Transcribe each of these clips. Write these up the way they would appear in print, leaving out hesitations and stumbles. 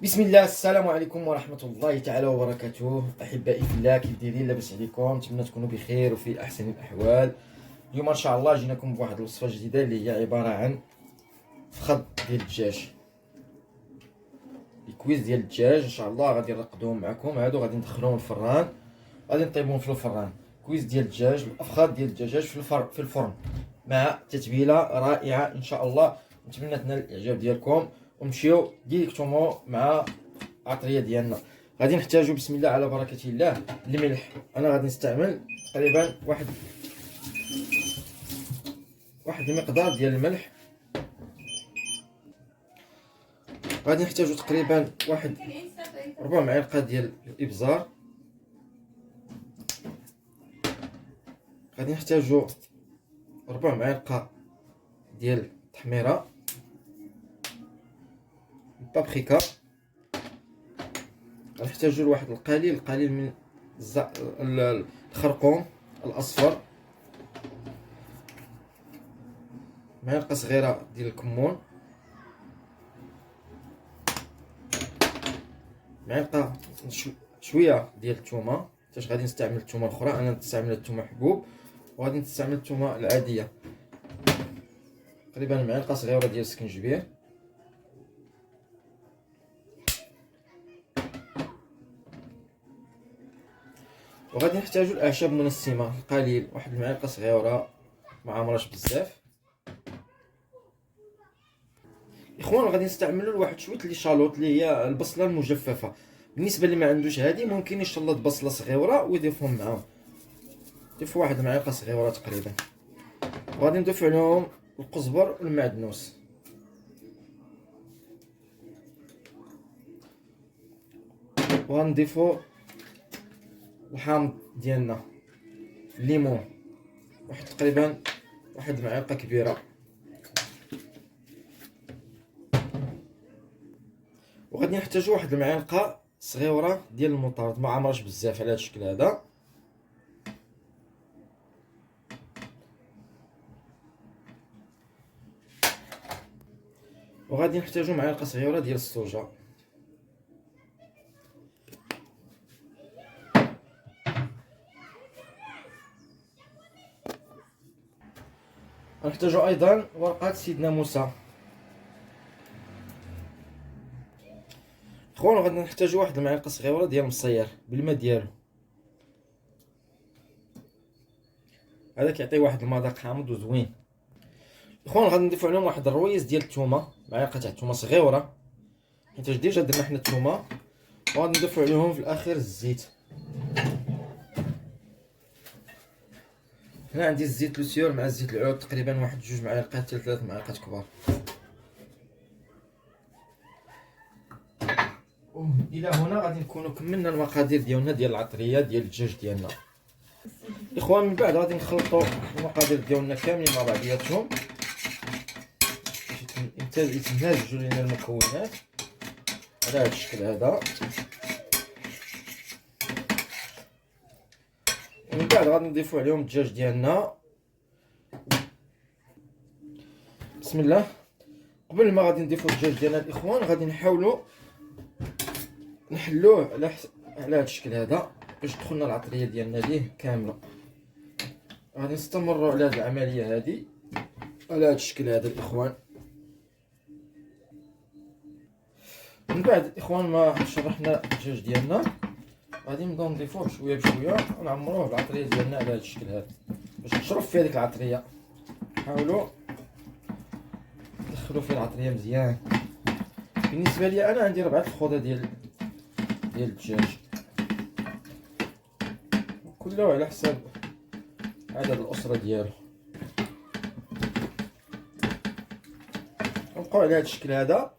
بسم الله. السلام عليكم ورحمة الله تعالى وبركاته. أحبائي في الله، كيف دايرين؟ لاباس عليكم؟ نتمنى تكونوا بخير وفي أحسن الأحوال. اليوم إن شاء الله جيناكم بواحد الوصفة جديدة اللي هي عبارة عن فخذ ديال الدجاج، الكويز ديال الدجاج. إن شاء الله غادي نرقدوهم معكم، هادو غادي ندخلوهم الفران، غادي نطيبوهم في الفران. كويز ديال الدجاج، الأفخاذ ديال الدجاج في الفرن مع تتبيلة رائعة إن شاء الله. نتمنى تنال الإعجاب ديالكم ونمشيو ديريكتومون مع العطريه ديالنا. غادي نحتاجو بسم الله على بركه الله الملح. انا غادي نستعمل تقريبا واحد المقدار ديال الملح. غادي نحتاجو تقريبا واحد 4 معالق ديال الابزار. غادي نحتاجو 4 معالق ديال التحميره، البابريكا. غنحتاجو لواحد القليل من الخرقوم الاصفر، معلقه صغيره ديال الكمون، معلقه شويه ديال الثومه. حيت غادي نستعمل الثومه الاخرى، انا نستعمل الثومه حبوب وغادي نستعمل الثومه العاديه. تقريبا معلقه صغيره ديال السكنجبير، وغادي نحتاجو الاعشاب المنسمه القليل، واحد المعلقه صغيره ما عامراش بزاف. اخوان غادي نستعملوا لواحد شويه لي شالوط اللي هي البصله المجففه. بالنسبه اللي ما عندوش هذه ممكن يشلط بصله صغيره ويضيفهم معاهم، ضيفوا واحد المعلقه صغيره تقريبا. وغادي نضيف عليهم القزبر والمعدنوس، وغنضيفوا الحامض ديالنا، الليمون، واحد تقريبا واحد معلقه كبيره. وغادي نحتاجو واحد المعلقه صغيره ديال المطارد ما عامراش بزاف على هذا الشكل هذا. وغادي نحتاجو معلقه صغيره ديال الصوجا. غنحتاجو ايضا ورقات سيدنا موسى. اخوان غادي نحتاجو واحد المعلقه صغيره ديال المصير بالماء ديالو، هذا كيعطي واحد المذاق حامض وزوين. اخوان غادي نضيفو عليهم واحد الرويز ديال الثومه، معلقه تاع الثومه صغيره حيت ديجا درنا حنا الثومه. وغادي نضيفو عليهم في الاخير الزيت. هنا عندي الزيت لوسيور مع الزيت العود، تقريبا واحد 2 معالق حتى 3 معالق كبار. الى هنا غادي نكونوا كملنا المقادير ديالنا ديال العطريه ديال الدجاج ديالنا. اخوان من بعد غادي نخلطوا المقادير ديالنا كاملين مع بعضياتهم باش يتمازجوا لنا المكونات على هذا الشكل هذا. ومن بعد غادي نضيفوا عليهم الدجاج ديالنا. بسم الله. قبل ما غادي نضيفوا الدجاج ديالنا الاخوان غادي نحاولوا نحلوه على هذا الشكل هذا باش تدخلنا العطريه ديالنا ليه كامله. غادي نستمروا على هذه العمليه هذه على هذا الشكل هذا الاخوان. من بعد الاخوان ما شرحنا الدجاج ديالنا غادي نبداو نضيفوه شويه بشويه ونعمروه بالعطريه ديالنا على هذا الشكل هذا باش تشرب في هذيك العطريه. حاولوا دخلوا في العطريه مزيان. بالنسبه لي انا عندي 4 الخوذه ديال الدجاج، كله على حساب عدد الاسره ديالو. نبقاو على هذا الشكل هذا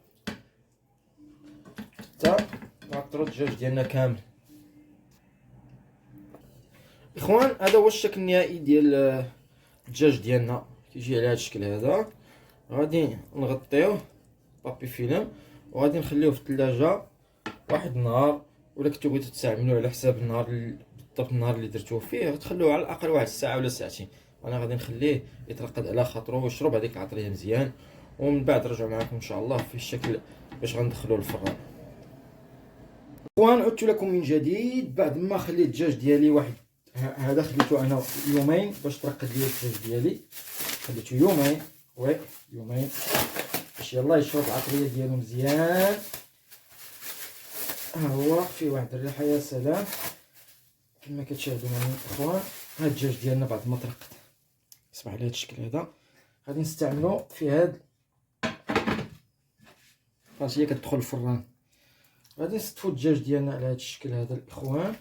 حتى نعطروا الدجاج ديالنا كامل. اخوان هذا هو الشكل النهائي ديال الدجاج ديالنا، كيجي على هذا الشكل هذا. غادي نغطيوه بابي فيلم وغادي نخليوه في الثلاجه واحد النهار، ولا كنتو بغيتو تستعملوه على حساب النهار بالضبط النهار اللي درتوه فيه تخلوه على الاقل واحد الساعه ولا ساعتين. انا غادي نخليه يترقد على خاطرو ويشرب هذيك العطريه مزيان، ومن بعد نرجع معكم ان شاء الله في الشكل باش غندخلوه للفران. اخوان عدت لكم من جديد بعد ما خليت الدجاج ديالي واحد، هذا خليته انا يومين باش ترقد لي الدجاج ديالي، خليته يومين، وي يومين باش يلاه يشرب العطريه ديالو مزيان. ها هو فيه واحد الريحه يا سلام كما كتشاهدوا معايا اخوان. هاد الدجاج ديالنا بعد ما ترقد اصبح على هاد الشكل هذا، غادي نستعملو في هاد فاش هي كتدخل الفران. غادي نستفو الدجاج ديالنا على هاد الشكل هذا الاخوان.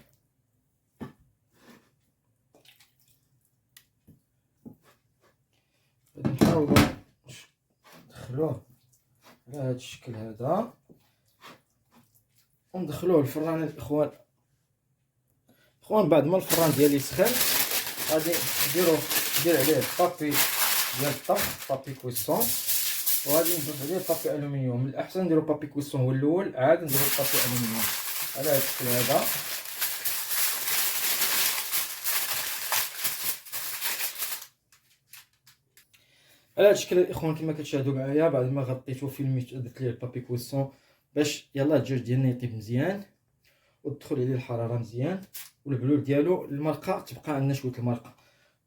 غادي نحاولوا ندخلوه على هاد الشكل هذا وندخلوه الفران الاخوان. بعد ما الفران ديالي سخن غادي ندير عليه بابي ديال الطبخ، بابي كويسون، وغادي نضيف عليه بابي الومنيوم. من الاحسن نديرو بابي كويسون هو الاول، عاد نديرو بابي الومنيوم على هاد الشكل هذا. على هاد الشكل الاخوان كما كتشاهدوا معايا، بعد ما غطيتو فيلميت درت ليه البابي كويسون باش يلاه الدجاج ديالنا يطيب مزيان وتدخل عليه الحراره مزيان والبلول ديالو، المرقه تبقى عندنا شويه المرقه.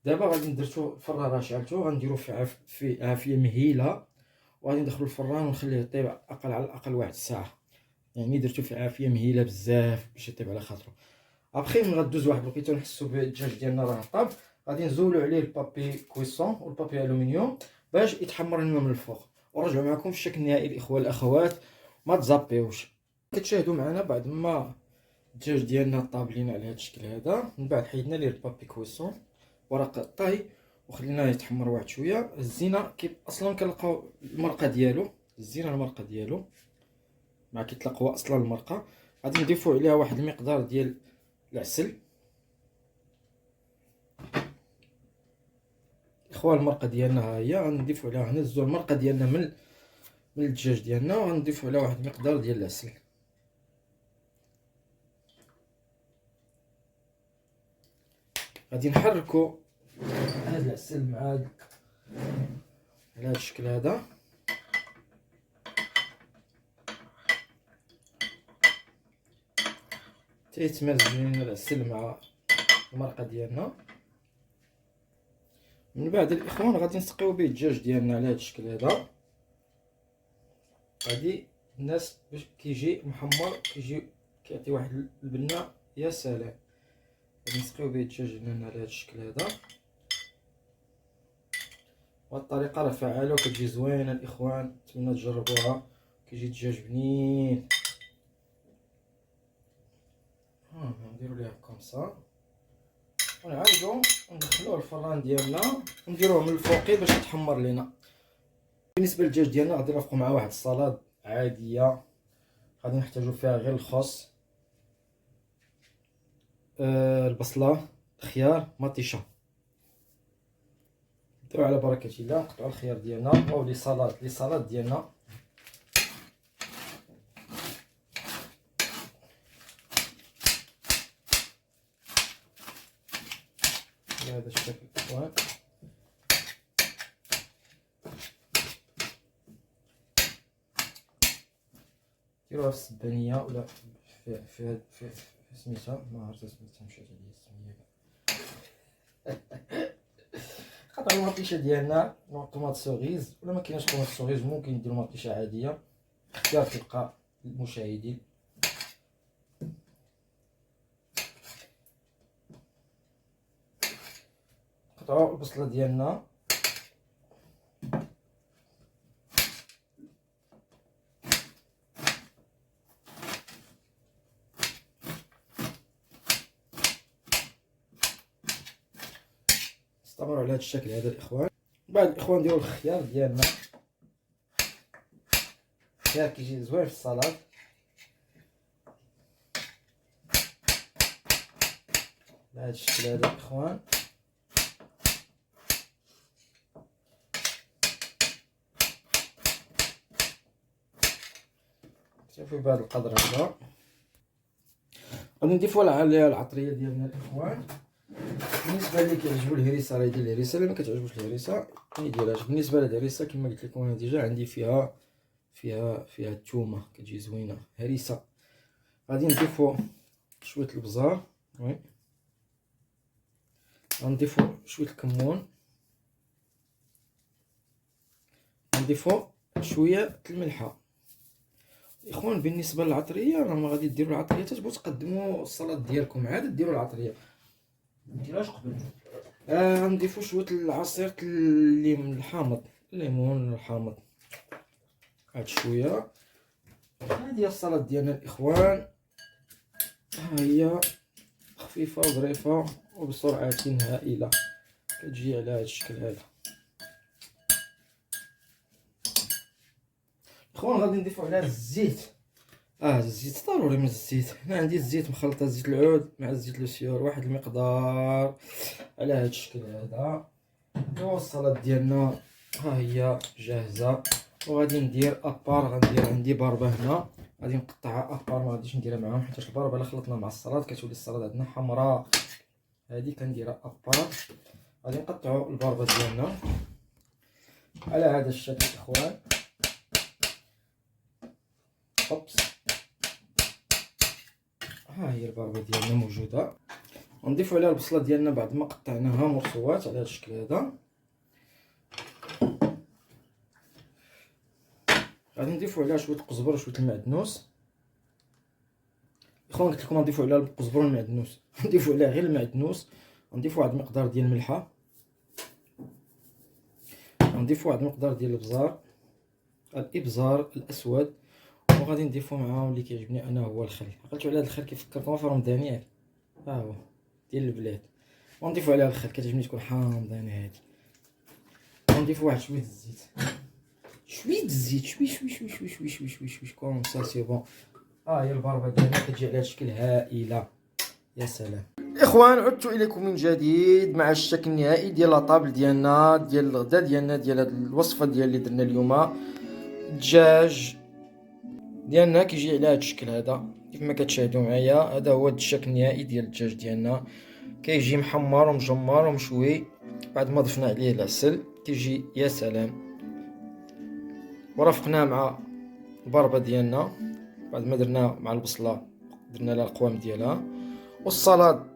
دابا غادي نديرتو الفران شعلتو، غنديرو في عافيه مهيله وغادي ندخلو الفران ونخليه يطيب اقل على الاقل واحد الساعه. يعني درتو في عافيه مهيله بزاف باش يطيب على خاطرو. ابخي من غدوز واحد الوقيته نحسو بالدجاج ديالنا راه طاب، غادي نزولو عليه البابي كويسون والبابي الومنيوم باش يتحمر لنا من الفوق، ونرجعو معكم في الشكل النهائي الاخوه الاخوات. ما تزابيوش. كتشاهدوا معنا بعد ما الدجاج ديالنا طاب لينا على هذا الشكل هذا، من بعد حيدنا ليه البابي كويسون ورق الطهي وخليناه يتحمر واحد شويه. الزينه كيف اصلا كنلقاو المرقه ديالو، الزينه المرقه ديالو مع كيطلقوا اصلا المرقه. غادي نضيفوا عليها واحد المقدار ديال العسل. اخوان المرقه ديالنا ها هي، غنضيفوا عليها، غنهزوا المرقه ديالنا من الدجاج ديالنا وغنضيفوا عليها واحد المقدار ديال العسل. غادي نحركوا هذا العسل مع على هذا الشكل هذا. تيتمزج لنا العسل مع المرقه ديالنا. من بعد الاخوان غادي نسقيو به الدجاج ديالنا على هذا الشكل هذا. غادي الناس باش كيجي محمر كيجي كيعطي واحد البنه يا سلام. غادي نسقيو به الدجاج ديالنا على هذا الشكل هذا. وهاد الطريقه راه فعاله وكتجي زوينه الاخوان، نتمنى تجربوها. كيجي الدجاج بنين. نديرو ليها كومسا ونعاودو ندخلوه الفران ديالنا ونديروه من الفوقي باش يتحمر لينا. بالنسبه للدجاج ديالنا غادي نرافقو مع واحد الصلاد عاديه، غادي نحتاجو فيها غير الخس، البصله، الخيار، مطيشه. نبداو على بركه الله، نقطعو الخيار ديالنا او لي صالاد ديالنا. بهذا الشكل اخوان. ديروها في السبانيه ولا في سميتها، ما عرفت سميتها، مشات عليا السميه. قطعوا المطيشه ديالنا، طوماط سوغيز ولا ما كايناش طوماط سوغيز ممكن نديرو مطيشه عاديه، اختيار تلقى المشاهدين. قطعوا البصله ديالنا، استمروا على هذا الشكل هذا الاخوان. بعد الاخوان نديروا الخيار ديالنا، الخيار كيجي زوين في السلطه. بهذا الشكل هذا الاخوان. شوفوا بهذا القدر هذا. غادي نضيفوا على العطريه ديالنا الاخوان. بالنسبه اللي كيعجبو الهريسه راه يدير الهريسه، اللي ما كتعجبوش الهريسه ما يديرهاش. بالنسبه للهريسه كما قلت لكم انا ديجا عندي فيها الثومه كتجي زوينه. هريسه غادي نضيفو شويه البزار، وي غنضيفو شويه الكمون، غنضيفو شويه الملحه. اخوان بالنسبه للعطريه راه ما غادي ديروا العطريه تبغوا تقدموا السلطه ديالكم عاد ديروا العطريه، ما ديروهاش قبل. غنضيفو شويه العصير الليمون الحامض، الليمون الحامض، هاد شويه. هادي هي السلطه ديالنا الاخوان، ها هي خفيفه وظريفه وبسرعه هائله، كتجي على هاد الشكل هذا. اخوان غادي نضيفو عليها الزيت، الزيت ضروري من الزيت. هنا عندي الزيت مخلطه، زيت العود مع زيت لوسيور، واحد المقدار على هاد الشكل هذا. السلطه ديالنا ها هي جاهزه، وغادي ندير ابار. غندير عندي باربه هنا، غادي نقطعها ابار، ما غاديش نديرها معاهم حيت الباربه الا خلطنا مع السلطه كتولي السلطه عندنا حمراء. هذه كنديرها ابار. غادي نقطعوا الباربه ديالنا على هذا الشكل اخوان. اوبس، ها هي الباربه ديالنا موجوده. غنضيفو عليها البصله ديالنا بعد ما قطعناها مرصوات على هذا الشكل هذا. غادي نضيفو عليها شويه القزبر وشويه المعدنوس. اخوان قلت لكم غنضيفو عليها القزبر والمعدنوس، نضيفو عليها غير المعدنوس. غنضيفو واحد المقدار ديال الملحه، غنضيفو واحد المقدار ديال الابزار، الابزار الاسود، وغادي نضيفو معاهم اللي كيعجبني انا هو الخل. عقلتو على هذا الخل كيفكركم في رمضانيات، ها هو ديال البلاد. ونضيفو عليها الخل، كتعجبني تكون حامضانه هادي. ونضيفو واحد شويه الزيت، شويه الزيت، شوي شوي شوي شوي شوي شوي شوي شوي كوم سا سي بون. هي الباربه ديالنا كتجي على هذا الشكل هائله، يا سلام. اخوان عدت اليكم من جديد مع الشكل النهائي ديال لاطابل ديالنا، ديال الغدا ديالنا، ديال هاد الوصفه ديال اللي درنا اليوم. الدجاج ديالنا كيجي على هذا الشكل هذا كيف ما كتشاهدوا معايا. هذا هو الشكل النهائي ديال الدجاج ديالنا، كيجي محمر ومجمر ومشوي بعد ما ضفنا عليه العسل، كيجي يا سلام. ورافقناه مع الباربه ديالنا بعد ما درنا مع البصله، درنا لها القوام ديالها. والسلطه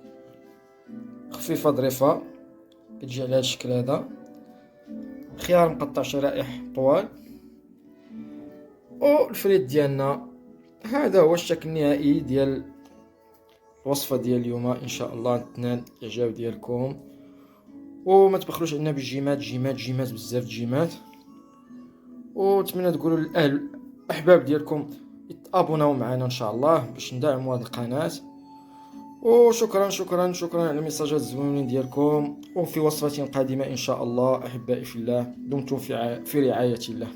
خفيفه ظريفه كتجي على هذا الشكل هذا. خيار مقطع شرائح طوال، والفريت ديالنا. هذا هو الشكل النهائي ديال الوصفه ديال اليوم. ان شاء الله تنال الاعجاب ديالكم، وما تبخلوش علينا بالجيمات، جيمات جيمات بزاف جيمات. ونتمنى تقولوا للاهل الاحباب ديالكم يتابوناو معنا ان شاء الله باش ندعموا هذه القناه. وشكرا شكرا شكرا على الميساجات الزوينين ديالكم. وفي وصفة قادمة ان شاء الله احبائي في الله، دمتم في رعاية الله.